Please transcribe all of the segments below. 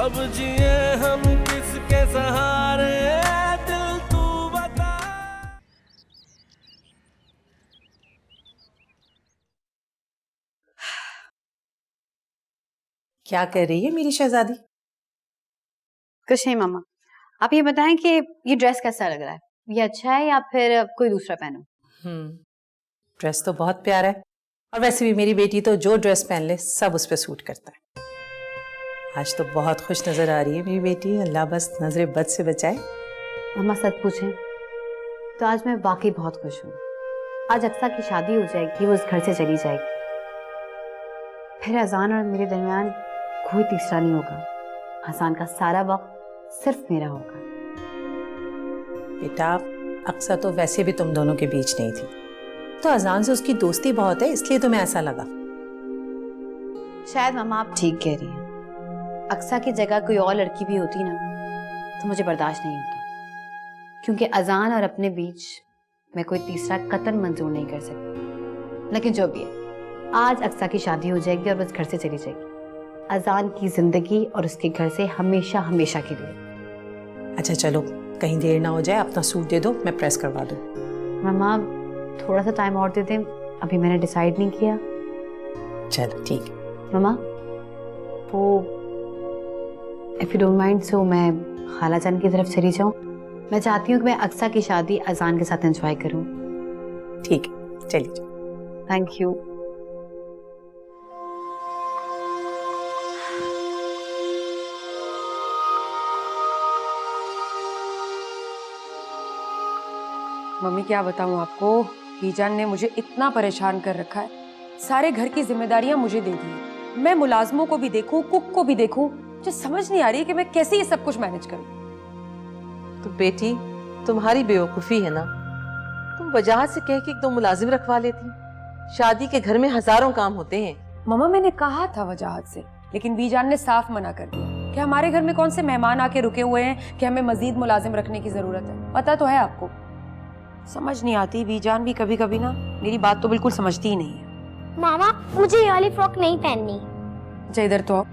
अब जिए हम किसके सहारे, दिल तू बता। क्या कर रही है मेरी शहजादी? कुछ नहीं मामा, आप ये बताएं कि ये ड्रेस कैसा लग रहा है, ये अच्छा है या फिर कोई दूसरा पहनूं? ड्रेस तो बहुत प्यारा है, और वैसे भी मेरी बेटी तो जो ड्रेस पहन ले सब उस पर सूट करता है। आज तो बहुत खुश नजर आ रही है मेरी बेटी, अल्लाह बस नजरे बद से बचाए। मामा सच पूछें तो आज मैं वाकई बहुत खुश हूँ। आज अक्सा की शादी हो जाएगी, वो उस घर से चली जाएगी, फिर अजान और मेरे दरमियान कोई तीसरा नहीं होगा। अजान का सारा वक्त सिर्फ मेरा होगा। बेटा अक्सा तो वैसे भी तुम दोनों के बीच नहीं थी, तो अजान से उसकी दोस्ती बहुत है, इसलिए तुम्हें ऐसा लगा। शायद मामा आप ठीक कह रही हैं। अक्सा की जगह कोई और लड़की भी होती ना तो मुझे बर्दाश्त नहीं होता, क्योंकि अजान और अपने बीच मैं कोई तीसरा कतन मंजूर नहीं कर सकती। लेकिन जो भी है, आज अक्सा की शादी हो जाएगी और बस घर से चली जाएगी, अजान की जिंदगी और उसके घर से हमेशा हमेशा के लिए। अच्छा चलो, कहीं देर ना हो जाए, अपना सूट दे दो, मैं प्रेस करवा दूं। मामा थोड़ा सा टाइम और दे दें, अभी मैंने डिसाइड नहीं किया। चलो ठीक है। मामा वो if you don't mind so मैं खाला जान की तरफ चली जाऊं। मैं चाहती हूँ कि मैं अक्सा की शादी अजान के साथ एंजॉय करूं। ठीक है चलिए जाओ। Thank you. मम्मी क्या बताऊं आपको, बीजान ने मुझे इतना परेशान कर रखा है। सारे घर की जिम्मेदारियां मुझे दे दी है। मैं मुलाजमों को भी देखूं, कुक को भी देखूं, मुझे समझ नहीं आ रही है कि मैं कैसे ये सब कुछ मैनेज करूं। तो बेटी तुम्हारी बेवकूफ़ी है ना, तुम वजाहत से कह के एक दो मुलाजिम रखवा लेती। शादी के घर में हजारों काम होते हैं। मम्मा मैंने कहा था वजाहत से, लेकिन बीजान ने साफ मना कर दिया कि हमारे घर में कौन से मेहमान आके रुके हुए हैं कि हमें मजीद मुलाजिम रखने की जरूरत है। पता तो है आपको। समझ नहीं आती, बीजान भी कभी कभी ना मेरी बात तो बिल्कुल समझती ही नहीं है। मामा मुझे ये वाली फ्रॉक नहीं पहननी। अच्छा इधर तो आओ।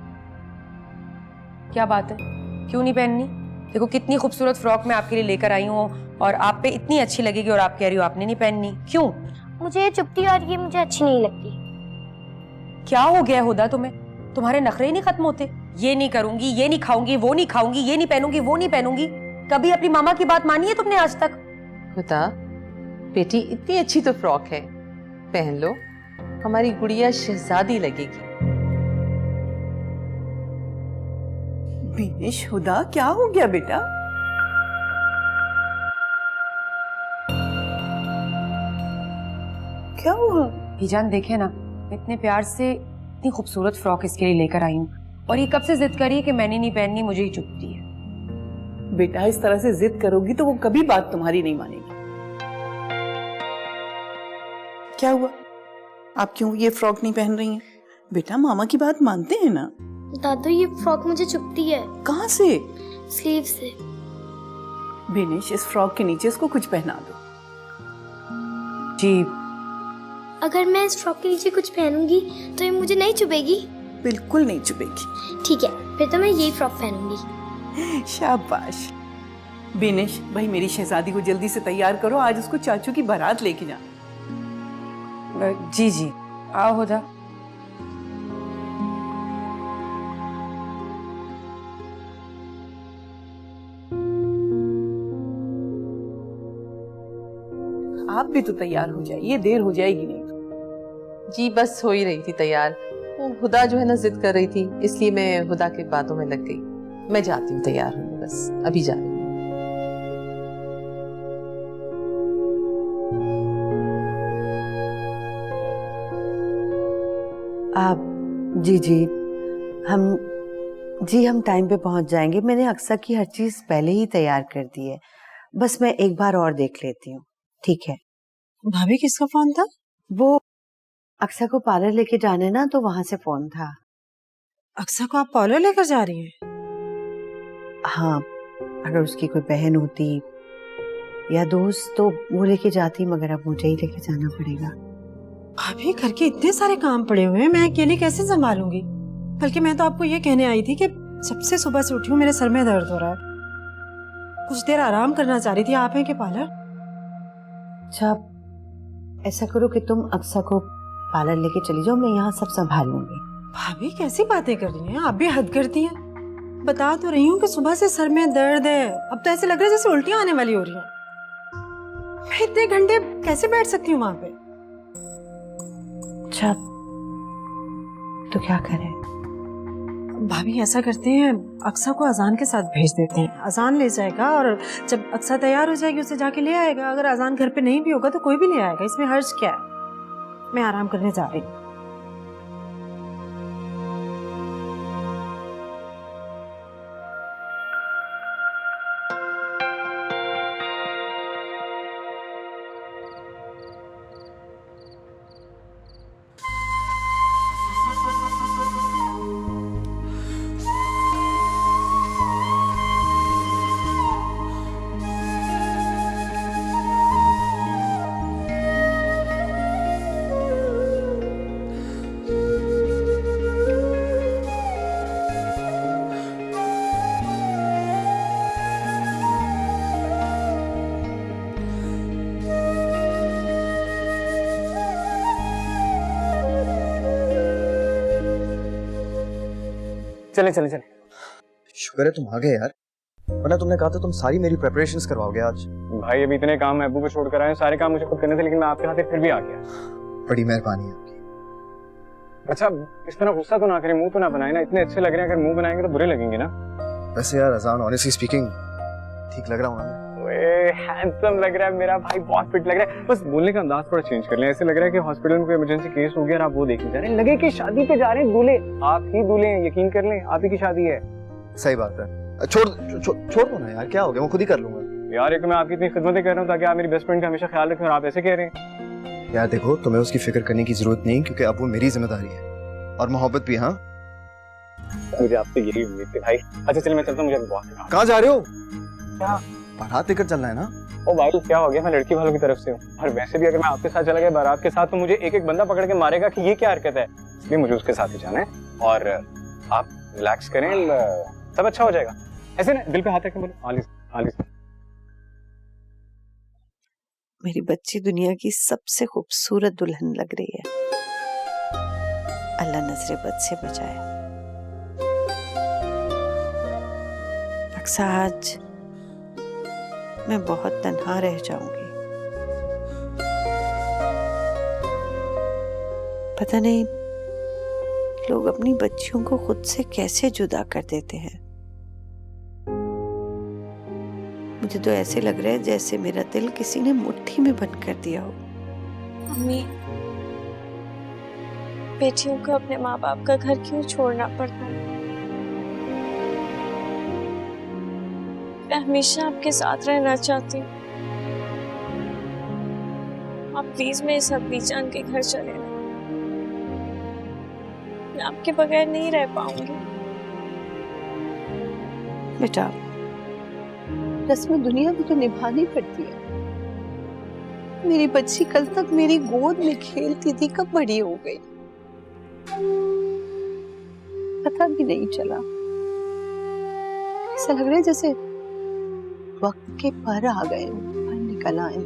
क्या बात है, क्यों नहीं पहननी? देखो कितनी खूबसूरत फ्रॉक मैं आपके लिए लेकर आई हूँ और आप पे इतनी अच्छी लगेगी और आप कह रही हो आपने नहीं पहननी, क्यों? मुझे ये चुपती और ये मुझे अच्छी नहीं लगती। क्या हो गया हुदा तुम्हें? तुम्हारे नखरे ही नहीं खत्म होते। ये नहीं करूंगी, ये नहीं खाऊंगी, वो नहीं खाऊंगी, ये नहीं पहनूंगी, वो नहीं पहनूंगी। कभी अपनी मामा की बात मानी है तुमने आज तक? बता बेटी, इतनी अच्छी तो फ्रॉक है, पहन लो, हमारी गुड़िया शहजादी लगेगी। बिनेश, हुदा क्या हो गया बेटा? क्या हुआ? बीजान देखे ना, इतने प्यार से इतनी खूबसूरत फ्रॉक इसके लिए लेकर आई हूँ और ये कब से जिद करी है कि मैंने नहीं पहननी, मुझे ही चुभती है। बेटा इस तरह से जिद करोगी तो वो कभी बात तुम्हारी नहीं मानेगी। क्या हुआ? आप क्यों ये फ्रॉक नहीं पहन रही हैं? बेटा मामा की बात मानते हैं ना। दादू ये फ्रॉक मुझे चुभती है। कहाँ से? स्लीव से। बिनेश इस फ्रॉक के नीचे इसको कुछ पहना दो। जी अगर मैं इस फ्रॉक के नीचे कुछ पहनूंगी तो ये मुझे नहीं चुभेगी? बिल्कुल नहीं चुभेगी। ठीक है, फिर तो मैं यही फ्रॉक पहनूंगी। शाबाश। बिनेश भाई मेरी शहजादी को जल्दी से तैयार करो, आज उसको चाचू की बारात लेके जाना। जी जी, आओ हुदा। आप भी तो तैयार हो जाइए, देर हो जाएगी नहीं तो। जी बस हो ही रही थी तैयार, वो हुदा जो है ना जिद कर रही थी, इसलिए मैं हुदा के बातों में लग गई। मैं जाती हूँ तैयार होने, बस अभी जा रही हूँ। आप जी हम टाइम पे पहुंच जाएंगे। मैंने अक्सा की हर चीज पहले ही तैयार कर दी है, बस मैं एक बार और देख लेती हूँ। ठीक है भाभी किसका फोन था? वो अक्सा को पार्लर लेके जाने ना, तो वहां से फोन था। अक्सा को आप पार्लर लेकर जा रही हैं? हाँ, अगर उसकी कोई बहन होती या दोस्त तो वो लेके जाती, मगर अब मुझे ही लेके जाना पड़ेगा। भाभी घर के इतने सारे काम पड़े हुए हैं, मैं अकेले कैसे संभालूंगी? बल्कि मैं तो आपको ये कहने आई थी कि जब से सुबह से उठी हूँ मेरे सर में दर्द हो रहा है। कुछ देर आराम करना चाह रही थी। आप हैं कि पार्लर? अच्छा, ऐसा करो कि तुम अक्सा को पार्लर लेके चली जाओ, मैं यहाँ सब संभाल लूंगी। भाभी कैसी बातें कर रही हैं आप? भी हद करती हैं। बता तो रही हूँ कि सुबह से सर में दर्द है। अब तो ऐसे लग रहा है जैसे उल्टियाँ आने वाली हो रही हैं। मैं इतने घंटे कैसे बैठ सकती हूँ वहां पे? अच्छा, तो क्या करें? भाभी ऐसा करते हैं, अक्सा को अजान के साथ भेज देते हैं। अजान ले जाएगा और जब अक्सा तैयार हो जाएगी उसे जाके ले आएगा। अगर अजान घर पे नहीं भी होगा तो कोई भी ले आएगा, इसमें हर्ज क्या है? मैं आराम करने जा रही हूँ। चले चले चले। शुक्र है तुम आ गए यार, वरना तुमने कहा था तुम सारी मेरी प्रिपरेशंस करवाओगे आज। भाई अभी इतने काम अब्बू को छोड़कर आए, सारे काम मुझे खुद करने थे, लेकिन मैं आपके खातिर फिर भी आ गया। बड़ी मेहरबानी है आपकी। अच्छा इस तरह गुस्सा तो ना करें, मुंह तो ना बनाए ना, इतने अच्छे लग रहे हैं, अगर मुंह बनाएंगे तो बुरे लगेंगे ना। वैसे यार अजान ऑनेस्टली स्पीकिंग ठीक लग रहा हूँ ना? हैंडसम लग रहा है मेरा भाई, बहुत फिट लग रहा है। बस बोलने का अंदाज थोड़ा चेंज कर लें, ऐसे लग रहा है कि हॉस्पिटल में कोई इमरजेंसी केस हो गया और आप वो देखने जा रहे हैं, लगे कि शादी पे जा रहे हैं। दूल्हे आप ही दूल्हे हैं, यकीन कर लें, आप ही की शादी है। सही बात है। छोड़ दो ना यार, क्या हो गया, मैं खुद ही कर लूंगा। यार एक मैं आपकी इतनी खिदमतें कर रहा हूँ ताकि आप मेरी बेस्ट फ्रेंड का हमेशा ख्याल रखें, और आप ऐसे कह रहे हैं। यार देखो, तुम्हें उसकी फिक्र करने की जरूरत नहीं, क्योंकि अब वो मेरी जिम्मेदारी है और मोहब्बत भी। हाँ मुझे आपसे यही उम्मीद थी भाई। अच्छा चलिए मैं चलता हूँ, मुझे बहुत। कहाँ जा रहे हो? क्या बारात लेकर चलना है ना? ओ भाई क्या हो गया, मैं लड़की वालों की तरफ से हूँ, और वैसे भी अगर मैं आपके साथ चला गया बारात के साथ तो मुझे एक एक बंदा पकड़ के मारेगा कि ये क्या हरकत है, इसलिए मुझे उसके साथ ही जाना है। और आप रिलैक्स करें, सब अच्छा हो जाएगा। ऐसे ना दिल पे हाथ रखें, बोलो आलिस आलिस। मेरी बच्ची दुनिया की सबसे खूबसूरत दुल्हन लग रही है। अल्लाह नजरे बद से बचाए। अक्सा आज मैं बहुत तन्हा रह जाऊंगी। पता नहीं लोग अपनी बच्चियों को खुद से कैसे जुदा कर देते हैं। मुझे तो ऐसे लग रहा है जैसे मेरा दिल किसी ने मुट्ठी में बंद कर दिया हो। मम्मी, बेटियों को अपने माँ बाप का घर क्यों छोड़ना पड़ता है? मैं हमेशा आपके साथ रहना चाहती हूँ। आप प्लीज मेरे साथ बीजान के घर चले ना, मैं आपके बगैर नहीं रह पाऊंगी। बेटा, रस्म दुनिया में तो निभानी पड़ती है। मेरी बच्ची कल तक मेरी गोद में खेलती थी, कब बड़ी हो गई पता भी नहीं चला। ऐसा लग रहा है जैसे वक्त के पर आ गए हो, पर निकल आए हो।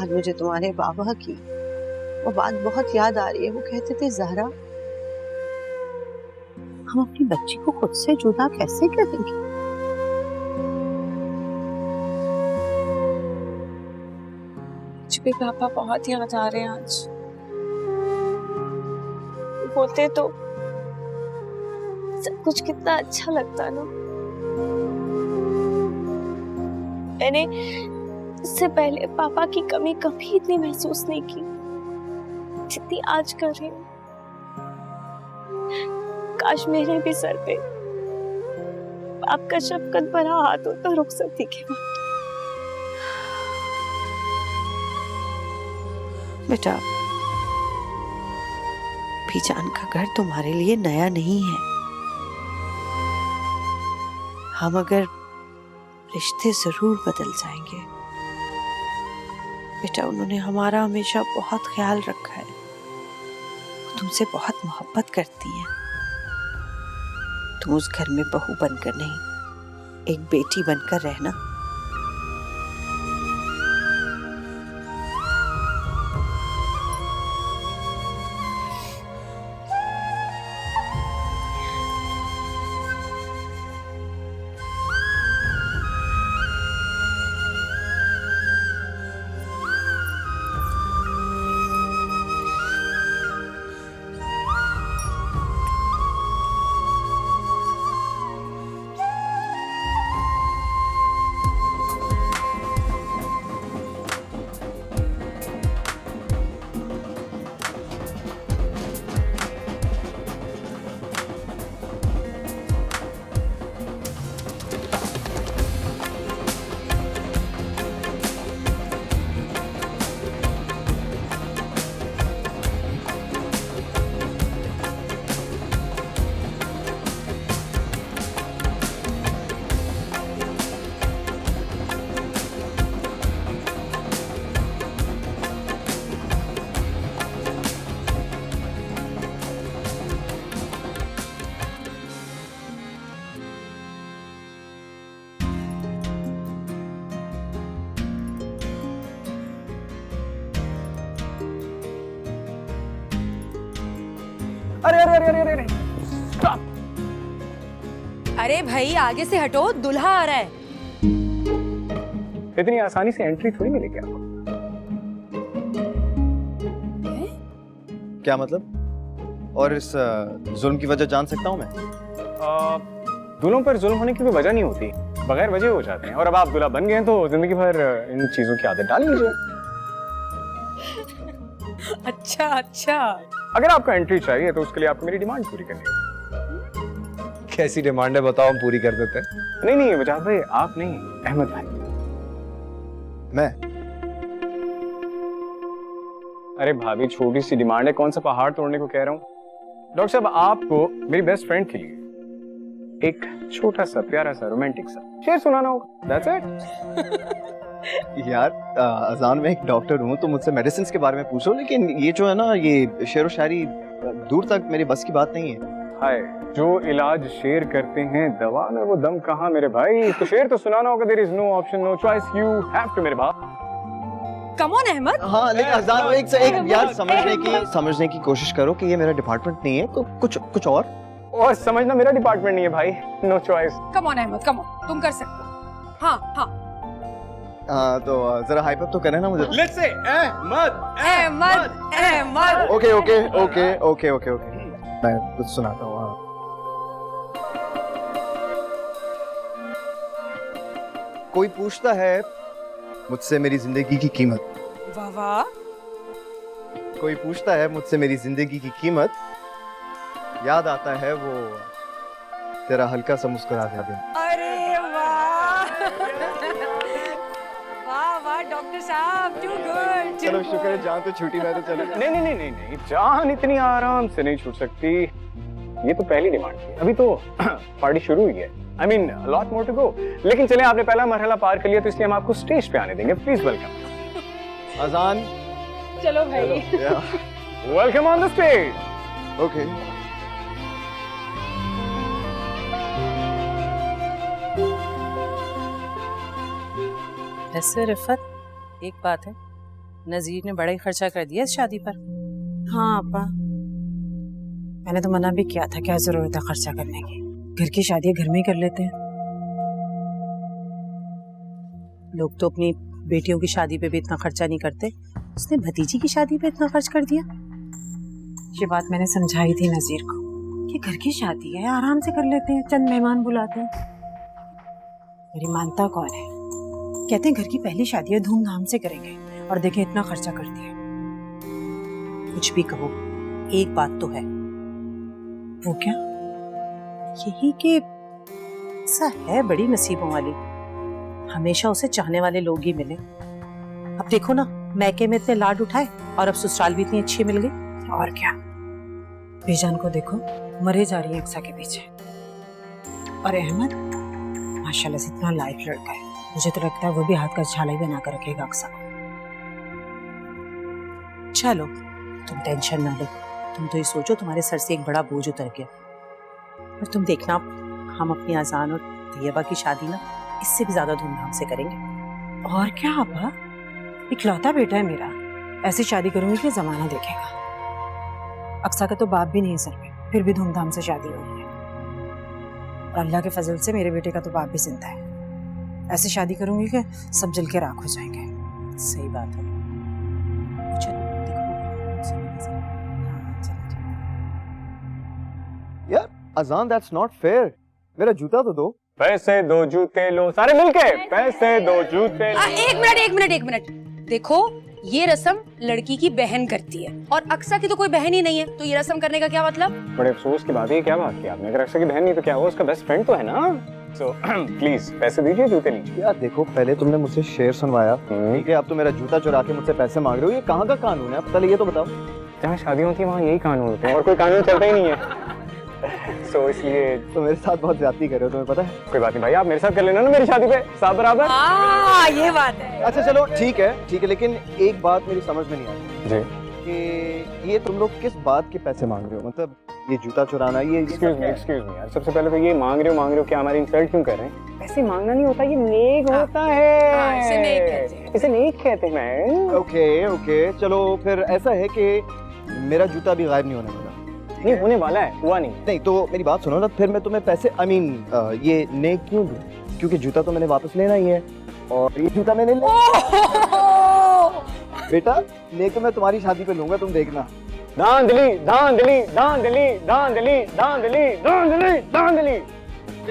आज मुझे तुम्हारे बाबा की वो बात बहुत याद आ रही है। वो कहते थे, जहरा हम अपनी बच्ची को खुद से जुदा कैसे करेंगे? मुझे भी पापा बहुत याद आ रहे हैं आज। होते तो सब कुछ कितना अच्छा लगता ना। मैंने इससे पहले पापा की कमी कभी इतनी महसूस नहीं की जितनी आज कर रही हूँ। काश मेरे भी सर पे आपका शफकत भरा हाथ होता रुखसती के बाद। बेटा, बीजान का घर तुम्हारे लिए नया नहीं है। हम अगर रिश्ते जरूर बदल जाएंगे, बेटा उन्होंने हमारा हमेशा बहुत ख्याल रखा है। वो तुमसे बहुत मोहब्बत करती हैं। तुम उस घर में बहू बनकर नहीं, एक बेटी बनकर रहना। अरे अरे अरे अरे अरे स्टॉप! अरे भाई आगे से हटो, दूल्हा आ रहा है। इतनी आसानी से एंट्री थोड़ी मिलेगी आपको। क्या मतलब? और इस जुल्म की वजह जान सकता हूँ मैं? दूल्हों पर जुल्म होने की कोई वजह नहीं होती, बगैर वजह हो जाते हैं। और अब आप दूल्हा बन गए हैं तो जिंदगी भर इन चीजों की आदत डाल लीजिए। अच्छा अच्छा, अगर आपको एंट्री चाहिए तो उसके लिए आपको मेरी डिमांड पूरी करनी है। कैसी डिमांड है बताओ, हम पूरी कर देते हैं। नहीं नहीं वजाहत भाई, आप नहीं, अहमद भाई। मैं? अरे भाभी छोटी सी डिमांड है, कौन सा पहाड़ तोड़ने को कह रहा हूँ। डॉक्टर साहब आपको मेरी बेस्ट फ्रेंड के लिए एक छोटा सा प्यारा सा रोमांटिक सा शेर सुनाना होगा। That's it. यार अजान में एक डॉक्टर हूँ तो मुझसे मेडिसिन के बारे में पूछो, लेकिन ये जो है ना ये शेर व शायरी दूर तक मेरी बस की बात नहीं है। हाय, जो इलाज शेर करते हैं दवा में वो दम कहाँ मेरे भाई। तो शेर तो सुनाना होगा। There is no option, no choice, you have to मेरे बाप। Come on Ahmad. हाँ लेकिन अजान वो एक से एक यार समझने की कोशिश करो कि ये मेरा डिपार्टमेंट नहीं है, तो कुछ और समझना मेरा डिपार्टमेंट नहीं है भाई। No choice. Come on Ahmad, come on, तुम कर सकते हो। हाँ हाँ तो जरा हाइप अप तो करें ना मुझे। Let's say Ahmad Ahmad Ahmad. Okay okay okay okay okay okay मैं कुछ सुनाता हूँ। हाँ, कोई पूछता है मुझसे मेरी जिंदगी की कीमत। वाह वाह। कोई पूछता है मुझसे मेरी जिंदगी की कीमत, याद आता है वो तेरा हल्का सा मुस्कुरा दे। अरे वाह वाह वाह डॉक्टर साहब, टू गुड। चलो शुक्र है जान तो छूटी, मैं तो चले। नहीं नहीं नहीं नहीं नहीं, जान इतनी आराम से नहीं छूट सकती। ये तो पहली डिमांड थी, अभी तो पार्टी शुरू हुई है। I mean lot more to go. लेकिन चले, आपने पहला मरहला पार कर लिया तो इसलिए हम आपको स्टेज पे आने देंगे। Please welcome. अजान चलो भाई। Welcome on the stage. Okay वैसे रिफत एक बात है, नजीर ने बड़ा ही खर्चा कर दिया इस शादी पर। हाँ अपा, मैंने तो मना भी किया था, क्या जरूरत है खर्चा करने की, घर की शादी घर में ही कर लेते हैं। लोग तो अपनी बेटियों की शादी पे भी इतना खर्चा नहीं करते, उसने भतीजी की शादी पे इतना खर्च कर दिया। ये बात मैंने समझाई थी नजीर को कि घर की शादी है, आराम से कर लेते हैं, चंद मेहमान बुलाते हैं। मेरी मानता कौन है, कहते हैं घर की पहली शादी है, धूमधाम से करेंगे, और देखें इतना खर्चा कर दिया। कुछ भी कहो, एक बात तो है, वो क्या, यही कि ऐसा है बड़ी नसीबों वाली, हमेशा उसे चाहने वाले लोग ही मिले। अब देखो ना, मैके में इतने लाड उठाए और अब ससुराल भी इतनी अच्छी मिल गई। और क्या, बेजान को देखो मरे जा रही है अक्सा के पीछे। और अहमद माशाल्लाह से इतना लायक लड़का है, मुझे तो लगता है वो भी हाथ का छाला ही बना कर रखेगा अक्सा को। चलो तुम टेंशन ना लो, तुम तो ये सोचो तुम्हारे सर से एक बड़ा बोझ उतर गया। और तुम देखना हम अपनी अजान और तैयबा की शादी ना इससे भी ज्यादा धूमधाम से करेंगे। और क्या अब्बा, इकलौता बेटा है मेरा, ऐसी शादी करूंगी कि जमाना देखेगा। अक्सा का तो बाप भी नहीं सर पे, फिर भी धूमधाम से शादी हो रही है। और अल्लाह के फजल से मेरे बेटे का तो बाप भी जिंदा है। ऐसी शादी करूंगी कि सब जल के राख हो जाएंगे। सही बात है। चलो देखो, हाँ, चलो। यार अजान, दैट्स नॉट फेयर। मेरा जूता तो दो। पैसे दो जूते लो, सारे मिलके पैसे दो जूते लो। एक मिनट देखो, ये रस्म लड़की की बहन करती है और अक्सा की तो कोई बहन ही नहीं है, तो ये रस्म करने का क्या मतलब? बड़े अफसोस की बात है, क्या बात की आपने? अगर अक्सर की बहन नहीं तो क्या, वो उसका बेस्ट फ्रेंड तो है ना। सो प्लीज पैसे दीजिए, जूते लीजिए। यार देखो, पहले तुमने मुझसे शेर सुनवाया, ठीक है, अब तो मेरा जूता चुरा के मुझसे पैसे मांग रहे हो। ये कहाँ का कानून है? पहले ये तो बताओ। जहाँ शादी होती है वहाँ यही कानून होते हैं, और कोई कानून चलता ही नहीं है। सो इसलिए तो मेरे साथ बहुत ज्यादती कर रहे हो, तुम्हें पता है। कोई बात नहीं भाई, आप मेरे साथ कर लेना ना मेरी शादी पे, साथ बराबर। ये बात है। अच्छा चलो ठीक है, लेकिन एक बात मेरी समझ में नहीं आई जी कि ये तुम लोग किस बात के पैसे मांग रहे हो? मतलब ये जूता चुराना, ये एक्सक्यूज मी यार, सबसे पहले तो ये मांग रहे हो क्या हमारी इंसल्ट क्यों कर रहे हैं? ऐसे मांगना नहीं होता, ये नेक होता है। इसे नेक कहते हैं। इसे नेक कहते हैं। ओके चलो, फिर ऐसा है कि मेरा जूता भी गायब नहीं होने वाला। नहीं होने वाला है, हुआ नहीं तो मेरी बात सुनो ना, फिर मैं तुम्हें पैसे ये नेक क्यों दूं? क्योंकि जूता तो मैंने वापस लेना ही है, और ये जूता मैंने बेटा नेक तो मैं तुम्हारी शादी पे लूंगा, तुम देखना। धांधली धांधली धांधली धांधली धांधली धांधली धांधली।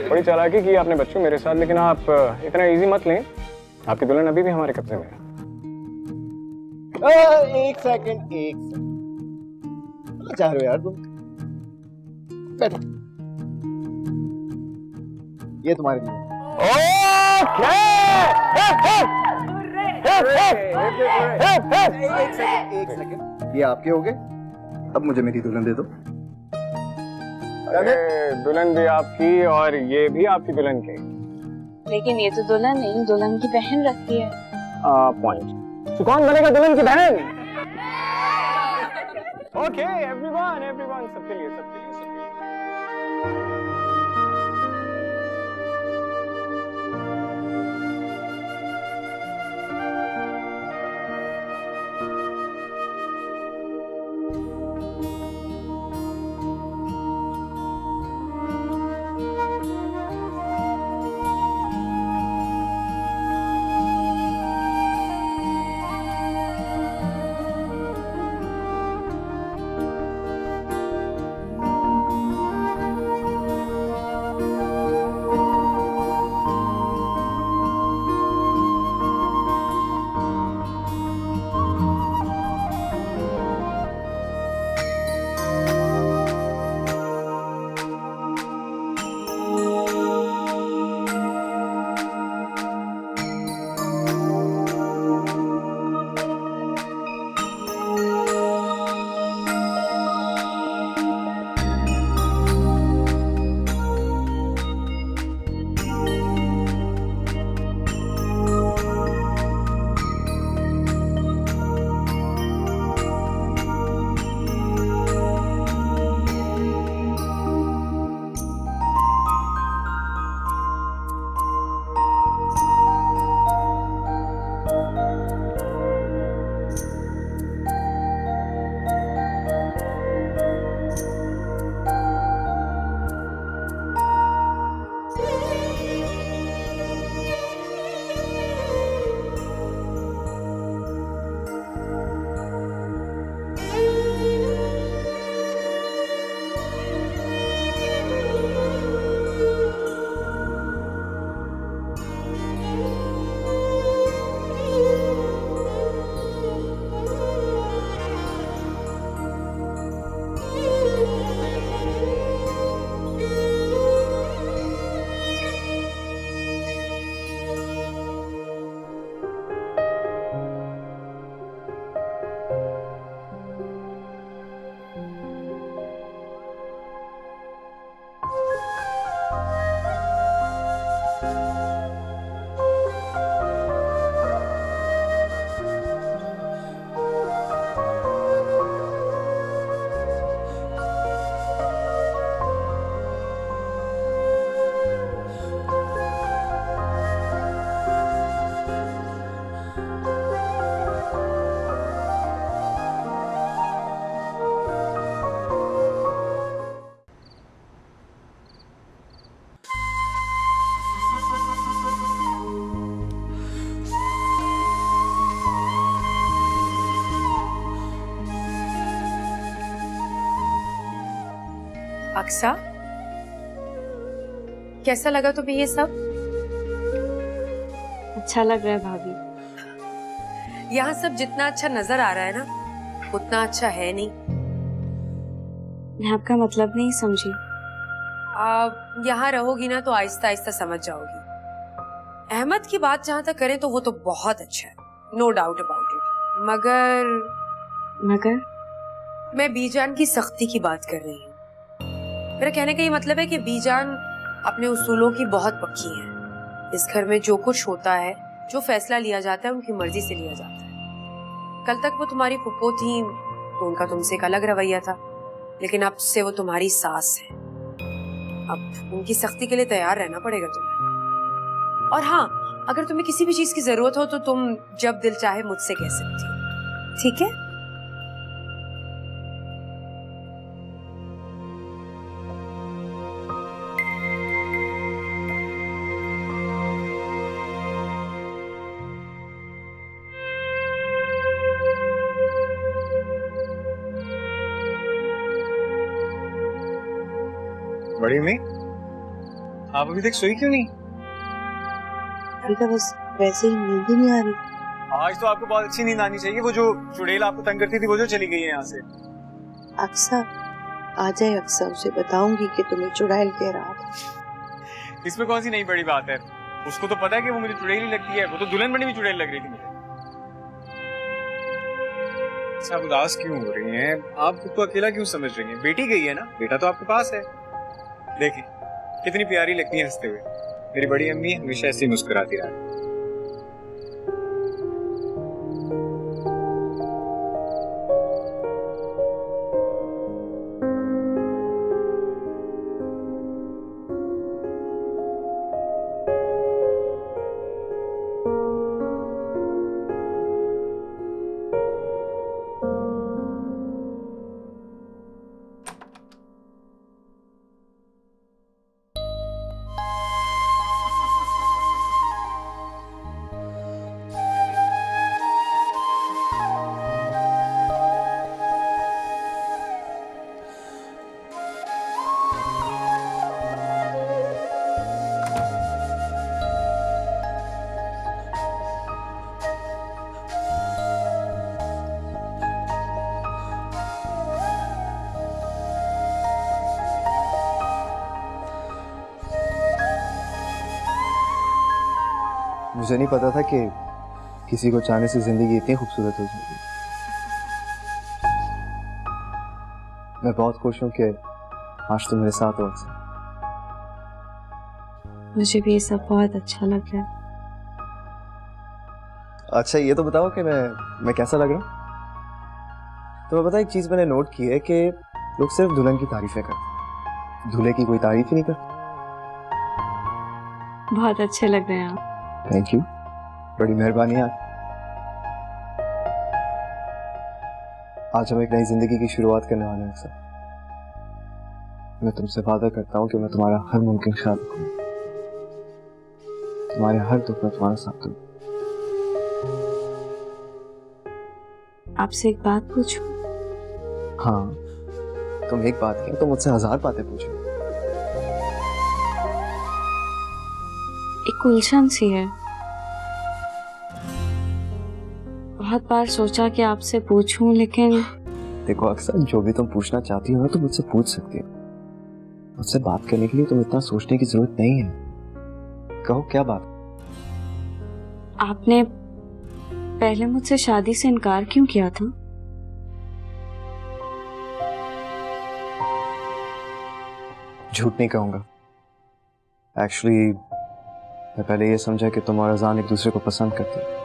बड़ी चालाकी की आपने बच्चों मेरे साथ, लेकिन आप इतना इजी मत लें, आपकी दुल्हन अभी भी हमारे कब्जे में है। एक सेकंड क्या चाह रहे हो यार तुम? बैठो, ये तुम्हारे लिए। एक सेकंड, ये आपके हो गए। अब मुझे मेरी दुल्हन दे दो। अरे दुल्हन भी आपकी और ये भी आपकी दुल्हन की। लेकिन ये तो दुल्हन नहीं, दुल्हन की बहन रखती है। पॉइंट। तो कौन बनेगा दुल्हन की बहन? ओके एवरीवन सबके लिए। अक्सा, कैसा लगा तुम्हें ये सब? अच्छा लग रहा है भाभी। यहाँ सब जितना अच्छा नजर आ रहा है ना, उतना अच्छा है नहीं। मैं आपका मतलब नहीं समझी। आप यहाँ रहोगी ना तो आहिस्ता आहिस्ता समझ जाओगी। अहमद की बात जहाँ तक करें तो वो तो बहुत अच्छा है, नो डाउट अबाउट इट। मगर मैं बीजान की सख्ती की बात कर रही हूँ। मेरा कहने का ये मतलब है कि बीजान अपने उसूलों की बहुत पक्की है। इस घर में जो कुछ होता है, जो फैसला लिया जाता है, उनकी मर्जी से लिया जाता है। कल तक वो तुम्हारी फुप्पो थी तो उनका तुमसे एक अलग रवैया था, लेकिन अब से वो तुम्हारी सास है। अब उनकी सख्ती के लिए तैयार रहना पड़ेगा तुम्हें। और हाँ, अगर तुम्हें किसी भी चीज की जरूरत हो तो तुम जब दिल चाहे मुझसे कह सकती हो, ठीक है? बड़ी अम्मी, आप अभी तक सोई क्यों नहीं? अभी तो बस वैसे ही नींद ही नहीं आ रही। आज तो आपको बहुत अच्छी नींद आनी चाहिए। वो जो चुड़ैल आपको तंग करती थी वो जो चली गई है यहाँ से। अक्सा आ जाए, अक्सा उसे बताऊंगी कि तुम्हें चुड़ैल कह रहा था। इसमें कौन सी नई बड़ी बात है? उसको तो पता है कि वो मुझे चुड़ैल ही लगती है। वो तो दुल्हन बनी भी चुड़ैल लग रही थी मुझे। अच्छा, आप उदास क्यों हो रही हैं? आप खुद को अकेला क्यों समझ रही हैं? बेटी गई है ना, बेटा तो आपके पास है। देखिए कितनी प्यारी लगती है हंसते हुए। मेरी बड़ी अम्मी हमेशा ऐसे ही मुस्कुराती रही। मुझे नहीं पता था कि किसी को चाहने से जिंदगी इतनी खूबसूरत हो जाएगी। मैं बहुत खुश हूँ कि आज तुम मेरे साथ हो। मुझे भी ये सब बहुत अच्छा लग रहा है। अच्छा ये तो बताओ कि मैं कैसा लग रहा हूँ? तो मैं पता, एक चीज मैंने नोट की है कि लोग सिर्फ दुल्हन की तारीफें करते, दूल्हे की कोई तारीफ ही नहीं करते। बहुत अच्छे लग रहे हैं आप। थैंक यू, बड़ी मेहरबानी है। आज हम एक नई जिंदगी की शुरुआत करने वाले हैं सर। मैं तुमसे वादा करता हूँ कि मैं तुम्हारा हर मुमकिन ख्याल रखूंगा, तुम्हारे हर दुख में तुम्हारा साथ दूंगा। आपसे एक बात पूछूं? हाँ, तुम एक बात क्या, तुम मुझसे 1000 बातें पूछो। एक उलझन सी है। बहुत बार सोचा कि आपसे पूछूं, लेकिन देखो अक्सर, जो भी तुम पूछना चाहती हो ना, तुम मुझसे पूछ सकती हो। मुझसे बात करने के लिए तुम इतना सोचने की जरूरत नहीं है। कहो क्या बात? आपने पहले मुझसे शादी से इनकार क्यों किया था? झूठ नहीं कहूंगा। एक्चुअली मैं पहले ये समझा कि तुम और अजान एक दूसरे को पसंद करते हो।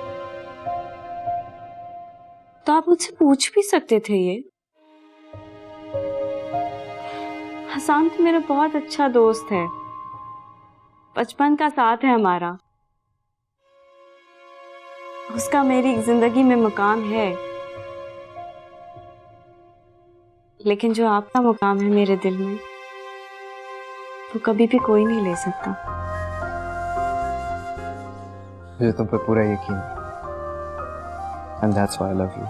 तो आप मुझसे पूछ भी सकते थे ये। हसान तो मेरा बहुत अच्छा दोस्त है, बचपन का साथ है हमारा। उसका मेरी जिंदगी में मुकाम है, लेकिन जो आपका मुकाम है मेरे दिल में, वो कभी भी कोई नहीं ले सकता। मुझे तुम पर पूरा यकीन है, and that's why I love you।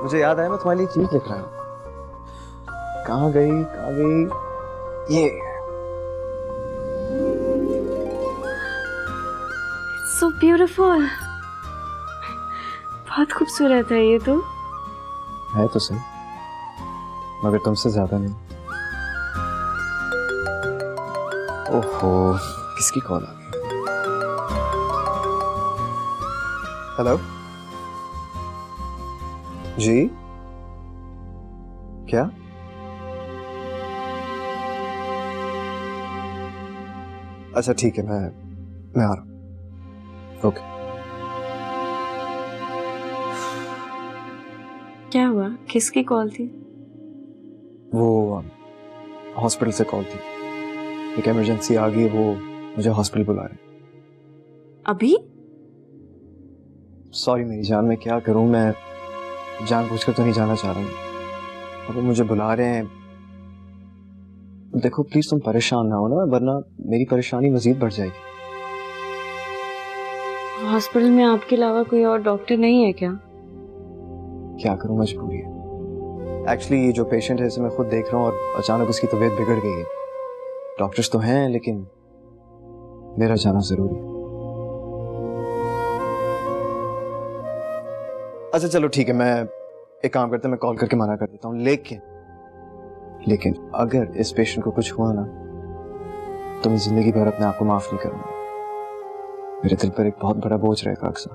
मुझे याद आया, मैं तुम्हारे लिए चीज लिख रहा हूँ। कहाँ गई ये सो ब्यूटीफुल, बहुत खूबसूरत है ये तो। है तो सही, मगर तुमसे ज्यादा नहीं। ओहो, किसकी कॉल आ गई? हेलो जी, क्या? अच्छा ठीक है, मैं आ रहा हूँ। ओके। क्या हुआ, किसकी कॉल थी? वो हॉस्पिटल से कॉल थी, एक इमरजेंसी आ गई, वो मुझे हॉस्पिटल बुला रहे हैं। अभी? सॉरी मेरी जान, मैं क्या करूं, मैं जानबूझकर तो नहीं जाना चाह रहा हूं, अब वो मुझे बुला रहे हैं। देखो प्लीज तुम परेशान ना हो ना, वरना मेरी परेशानी मजीद बढ़ जाएगी। हॉस्पिटल में आपके अलावा कोई और डॉक्टर नहीं है क्या? क्या करूं, मजबूरी है। एक्चुअली ये जो पेशेंट है इसे मैं खुद देख रहा हूँ और अचानक उसकी तबीयत बिगड़ गई है। डॉक्टर्स तो हैं लेकिन मेरा जाना जरूरी है। अच्छा चलो ठीक है, मैं एक काम करता हूँ, मैं कॉल करके मना कर देता हूँ, लेकिन अगर इस पेशेंट को कुछ हुआ ना तो मैं जिंदगी भर अपने आप को माफ नहीं करूंगा। मेरे दिल पर एक बहुत बड़ा बोझ रहेगा अक्सर।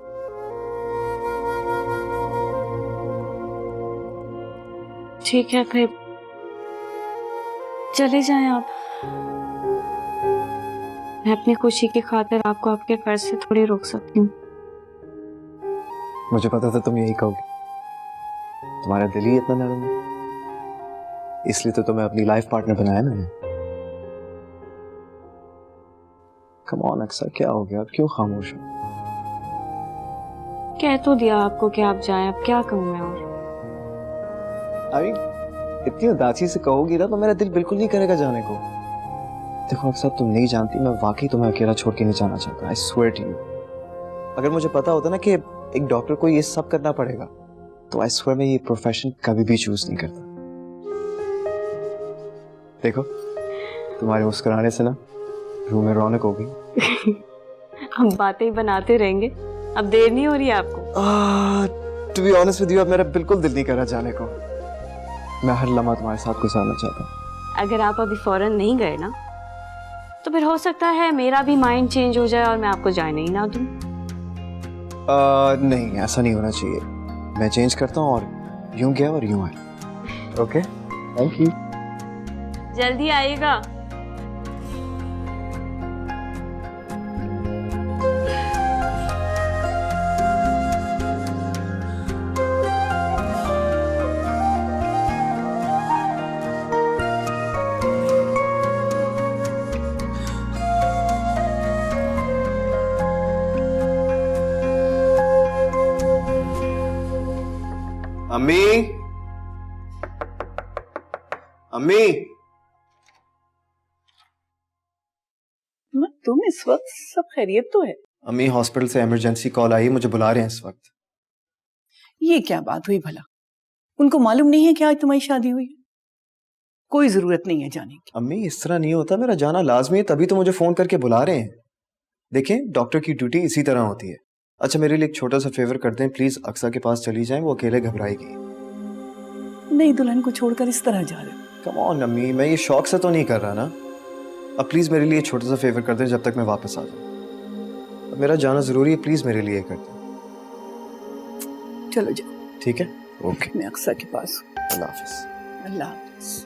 ठीक है, फिर चले जाएं आप। मैं अपनी खुशी की खातिर आपको आपके कर्ज से थोड़ी रोक सकती हूँ। मुझे पता था तुम यही कहोगे, तुम्हारा दिल ही इतना नरम है, इसलिए तो तुम्हें अपनी लाइफ पार्टनर बनाया मैंने। कम ऑन अक्सर, क्या हो गया, अब क्यों खामोश हो? कह तो दिया आपको कि आप जाएं, अब क्या कहूँ मैं और? अरे इतनी उदासी से कहोगी ना तो मेरा दिल बिल्कुल नहीं करेगा जाने को। देखो अक्सर, तुम नहीं जानती, मैं वाकई तुम्हें अकेला छोड़ के नहीं जाना चाहता। आई स्वेयर टू यू, अगर मुझे पता होता ना कि एक डॉक्टर को ये सब करना पड़ेगा तो आई स्वेयर मैं ये प्रोफेशन कभी भी चूज नहीं करता। देखो तुम्हारे मुस्कुराने से ना रूम में रौनक हो गई। हम बातें ही बनाते रहेंगे, अब देर नहीं हो रही है आपको? To be honest with you, अब मेरा बिल्कुल दिल नहीं कर रहा जाने को। मैं हर लम्हा तुम्हारे साथ गुजारना चाहता हूँ। अगर आप अभी फौरन नहीं गए ना तो फिर हो सकता है मेरा भी माइंड चेंज हो जाए और मैं आपको जाने ही ना दूं। नहीं, ऐसा नहीं होना चाहिए। मैं चेंज करता हूँ और यूं गया और यूं आया। Okay, thank you. जल्दी आइएगा। अम्मी, अम्मी, तुम इस वक्त सब खैरियत तो है? अम्मी हॉस्पिटल से इमरजेंसी कॉल आई, मुझे बुला रहे हैं इस वक्त। ये क्या बात हुई भला? उनको मालूम नहीं है कि आज तुम्हारी शादी हुई है? कोई जरूरत नहीं है जाने की। अम्मी इस तरह नहीं होता, मेरा जाना लाजमी है, तभी तो मुझे फोन करके बुला रहे हैं। देखें डॉक्टर की ड्यूटी इसी तरह होती है। अच्छा मेरे लिए एक छोटा सा फेवर कर दें प्लीज, अक्सा के पास चली जाएं, वो अकेले घबराएगी। नहीं, दुल्हन को छोड़कर इस तरह जा रहे हो? कम ऑन अम्मी, मैं ये शौक से तो नहीं कर रहा ना। अब प्लीज मेरे लिए छोटा सा फेवर कर दें जब तक मैं वापस आ जाऊं। अब मेरा जाना जरूरी है, प्लीज मेरे लिए कर दें। चलो जाओ। ठीक है, ओके। मैं अक्सा के पास हूँ। अल्लाह हाफिज। अल्लाह हाफिज।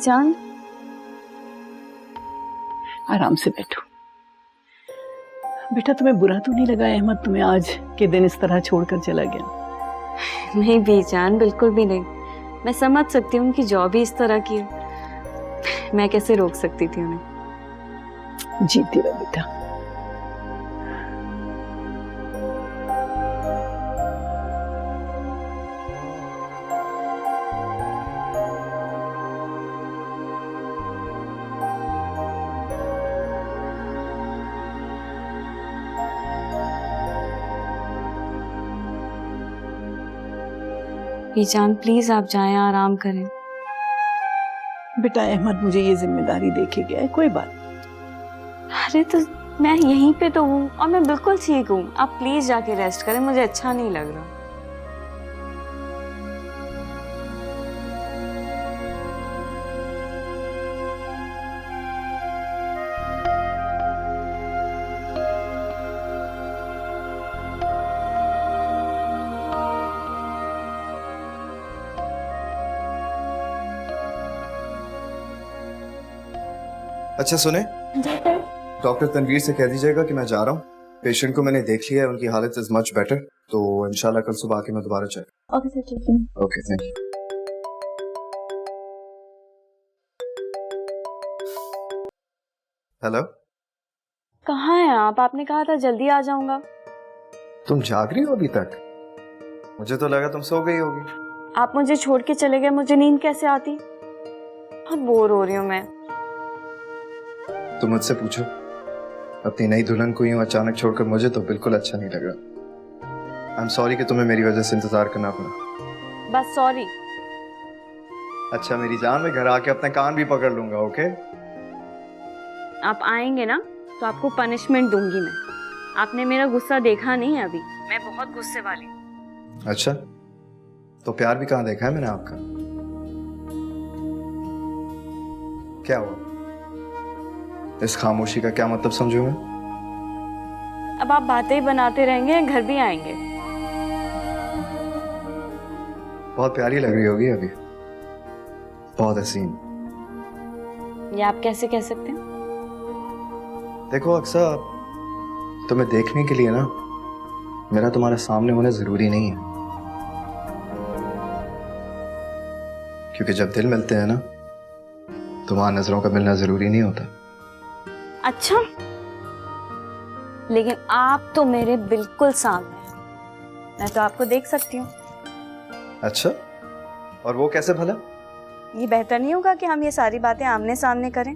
जान, आराम से बैठो। बेटा तुम्हें बुरा तो नहीं लगा अहमद तुम्हें आज के दिन इस तरह छोड़कर चला गया? नहीं बीजान, बिल्कुल भी नहीं। मैं समझ सकती हूँ उनकी जॉब ही इस तरह की है, मैं कैसे रोक सकती थी उन्हें। जीती रहो बेटा। बीजान प्लीज आप जाएं, आराम करें। बेटा अहमद मुझे ये जिम्मेदारी देके गया है, कोई बात। अरे तो मैं यहीं पे तो हूँ और मैं बिल्कुल ठीक हूँ। आप प्लीज जाके रेस्ट करें, मुझे अच्छा नहीं लग रहा। अच्छा सुने, डॉक्टर तनवीर से कह दीजिएगा कि मैं जा रहा हूँ। पेशेंट को मैंने देख लिया है, उनकी हालत इज मच बेटर, तो इंशाल्लाह कल सुबह आके मैं दोबारा चेक। ओके सर, ठीक है। Okay thank you. हेलो, कहाँ हैं आप? आपने कहा था जल्दी आ जाऊंगा। तुम जाग रही हो अभी तक? मुझे तो लगा तुम सो गई होगी। आप मुझे छोड़ के चले गए, मुझे नींद कैसे आती? बहुत बोर हो रही हूँ मैं। तुम मुझसे पूछो, अपनी नई दुल्हन को यूं अचानक छोड़कर मुझे तो बिल्कुल अच्छा नहीं लग रहा। आई एम सॉरी कि तुम्हें मेरी वजह से इंतजार करना पड़ा। बस सॉरी। अच्छा मेरी जान, मैं घर आके अपने कान भी पकड़ लूंगा, ओके? आप आएंगे ना तो आपको पनिशमेंट दूंगी मैं। आपने मेरा गुस्सा देखा नहीं है अभी, मैं बहुत गुस्से वाली हूँ। अच्छा, तो प्यार भी कहाँ देखा है मैंने आपका? क्या हुआ? इस खामोशी का क्या मतलब समझूं मैं? अब आप बातें ही बनाते रहेंगे, घर भी आएंगे। बहुत प्यारी लग रही होगी अभी, बहुत हसीन। ये आप कैसे कह सकते हैं? देखो अक्सर, तुम्हें देखने के लिए ना मेरा तुम्हारे सामने होना जरूरी नहीं है, क्योंकि जब दिल मिलते हैं ना तो वहां नजरों का मिलना जरूरी नहीं होता। अच्छा, लेकिन आप तो मेरे बिल्कुल सामने हैं, मैं तो आपको देख सकती हूँ। अच्छा, और वो कैसे भला? ये बेहतर नहीं होगा कि हम ये सारी बातें आमने सामने करें?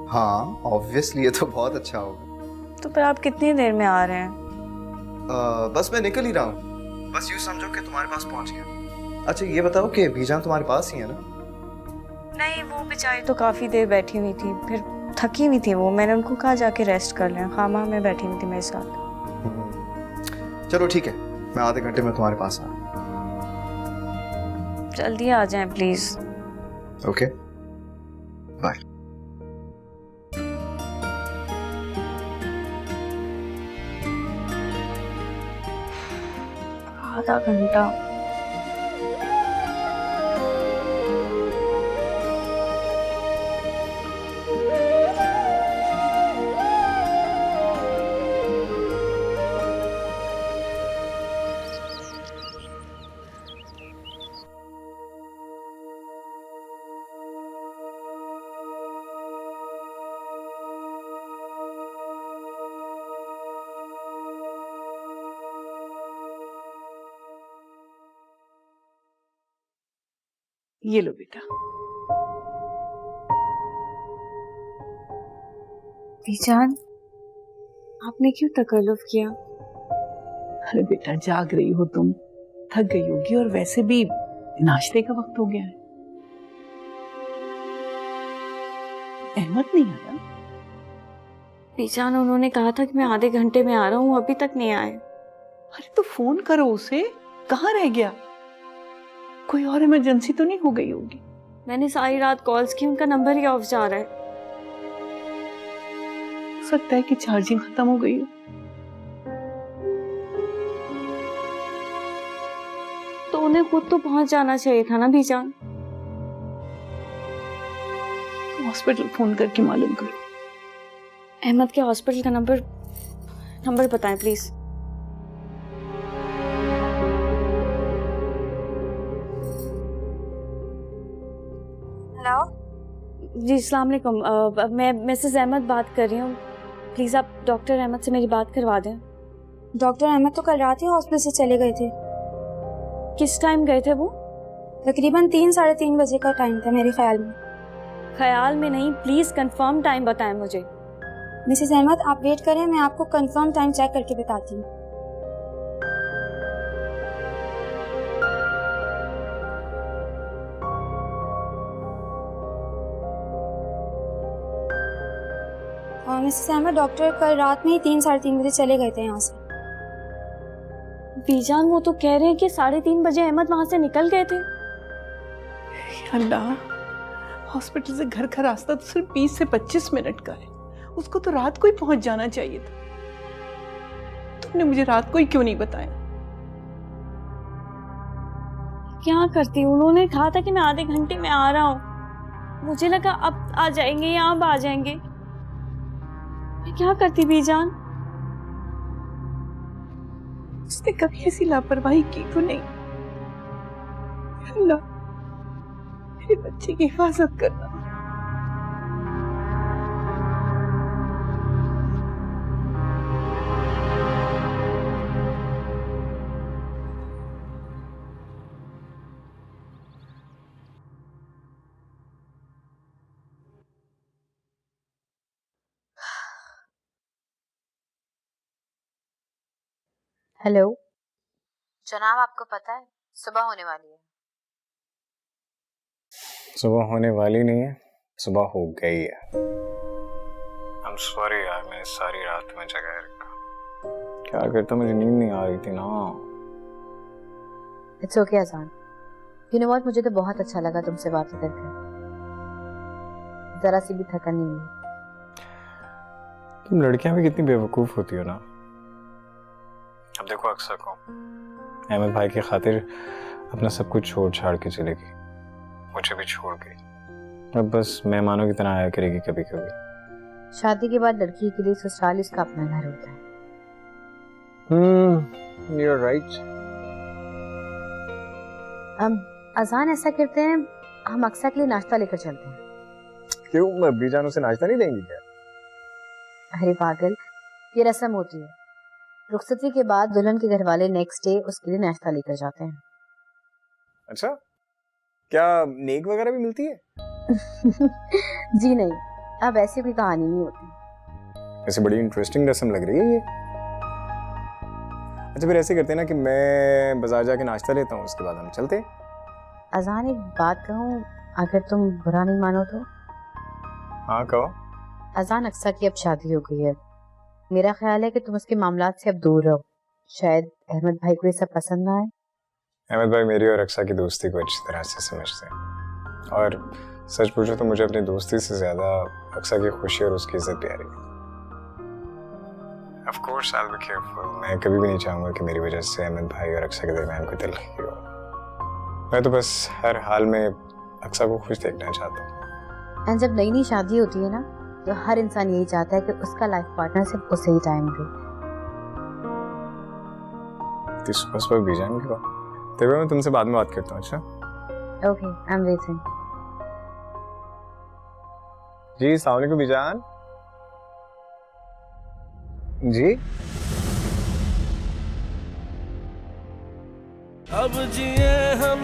हाँ ऑब्वियसली, ये तो बहुत अच्छा होगा। तो फिर आप कितनी देर में आ रहे हैं? बस मैं निकल ही रहा हूँ, बस यूं समझो कि तुम्हारे पास पहुंच गया। अच्छा ये बताओ कि बीजान तुम्हारे पास ही है ना? नहीं, वो बेचारी तो काफी देर बैठी हुई थी, फिर थकी हुई थी वो। मैंने उनको कहा जाके रेस्ट कर लें, खामा में बैठी हुई थी मेरे साथ। चलो ठीक है, मैं आधे घंटे में तुम्हारे पास आ। जल्दी आ जाएं प्लीज। Okay bye. आधा घंटा? ये लो बेटा। बीजान, आपने क्यों तकल्लुफ किया? अरे बेटा जाग रही हो तुम, थक गई होगी, और वैसे भी नाश्ते का वक्त हो गया है। अहमद नहीं आया? बीजान, उन्होंने कहा था कि मैं आधे घंटे में आ रहा हूँ, अभी तक नहीं आए। अरे तो फोन करो उसे, कहाँ रह गया? कोई और इमरजेंसी तो नहीं हो गई होगी? मैंने सारी रात कॉल्स की, उनका नंबर ही ऑफ जा रहा है। हो सकता है कि चार्जिंग खत्म हो गई हो। तो उन्हें खुद तो पहुंच जाना चाहिए था ना बीजान। हॉस्पिटल फोन करके मालूम करो। अहमद के हॉस्पिटल का नंबर बताएं प्लीज। हेलो जी अस्सलाम वालेकुम। मैं मिसेस अहमद बात कर रही हूँ, प्लीज़ आप डॉक्टर अहमद से मेरी बात करवा दें। डॉक्टर अहमद तो कल रात ही हॉस्पिटल से चले गए थे। किस टाइम गए थे वो? तकरीबन 3-3:30 बजे का टाइम था मेरे ख्याल में। ख्याल में नहीं, प्लीज़ कंफर्म टाइम बताएं मुझे। मिसेस अहमद आप वेट करें, मैं आपको कंफर्म टाइम चेक करके बताती हूँ। मिसेस अहमद, डॉक्टर कल रात में ही 3-3:30 बजे चले गए थे यहाँ से। बीजान, वो तो कह रहे हैं कि 3:30 बजे अहमद वहां से निकल गए थे। अल्लाह, हॉस्पिटल से घर का रास्ता तो सिर्फ 20 से 25 मिनट का है। उसको तो रात को ही पहुंच जाना चाहिए था। तुमने मुझे रात को ही क्यों नहीं बताया? क्या करती, उन्होंने कहा था कि मैं आधे घंटे में आ रहा हूँ। मुझे लगा अब आ जाएंगे या अब आ जाएंगे। मैं क्या करती बीजान? उसने कभी ऐसी लापरवाही की तो नहीं। अल्लाह, मेरे बच्चे की हिफाजत करना। हेलो जनाब, आपको पता है सुबह होने वाली है। सुबह होने वाली नहीं है, सुबह हो गई है। आई एम सॉरी यार, मैंने सारी रात में जगाए रखा। क्या करता, मुझे नींद नहीं आ रही थी ना। इट्स ओके अजान। यू नो व्हाट, मुझे तो बहुत अच्छा लगा तुमसे बात करके। जरा सी भी थकन नहीं हुई। तुम लड़कियां भी कितनी बेवकूफ होती हो ना। अब देखो अक्सर को अहमद भाई की खातिर अपना सब कुछ छोड़ छाड़ के चलेगी, मुझे भी छोड़ गई। अब बस मेहमानों की तरह आया करेगी कभी कभी। शादी के बाद लड़की के लिए ससुराल उसका अपना घर होता है। You're right. अजान, ऐसा करते हैं, हम अक्सर के लिए नाश्ता लेकर चलते हैं। क्यों, अब्बी जान उसे नाश्ता नहीं देंगी क्या? अरे पागल, ये रस्म होती है। रुखसती के बाद दुल्हन के घर वाले नेक्स्ट डे उसके लिए नाश्ता लेकर जाते हैं। अच्छा, क्या नेक वगैरह भी मिलती है? जी नहीं, अब ऐसी कोई कहानी नहीं होती। ऐसे बड़ी इंटरेस्टिंग रस्म लग रही है ये। अच्छा फिर ऐसे करते हैं ना कि मैं बाजार जाके नाश्ता लेता हूँ, उसके बाद हम चलते हैं। अजान, एक बात कहूँ, अगर तुम बुरा नहीं मानो तो? हाँ कहो। अजान, अक्सा की अब शादी हो गई है। मेरा ख्याल है कि तुम उसके मामलात से अब दूर रहो। शायद अहमद भाई को ये सब पसंद ना आए। अहमद भाई मेरी और अक्सा की दोस्ती को अच्छी तरह से समझते हैं, और सच पूछो तो मुझे अपनी दोस्ती से ज्यादा अक्सा की खुशी और उसकी इज्जत प्यारी है। Of course I'll be careful. मैं कभी भी नहीं चाहूंगा कि मेरी वजह से अहमद भाई और अक्सा के दरमियान कोई तल्खी हो। मैं तो बस हर हाल में अक्सा को खुश देखना चाहता हूँ। और जब नई नई शादी होती है ना, तो हर इंसान यही चाहता है कि उसका लाइफ पार्टनर सिर्फ उसे ही टाइम दे। सुबह भी जाएंगे क्या? तो मैं तुमसे बाद में बात करता हूँ। अच्छा ओके, आई एम वेटिंग। जी अस्सलाम वालेकुम बीजान जी। अब जिए हम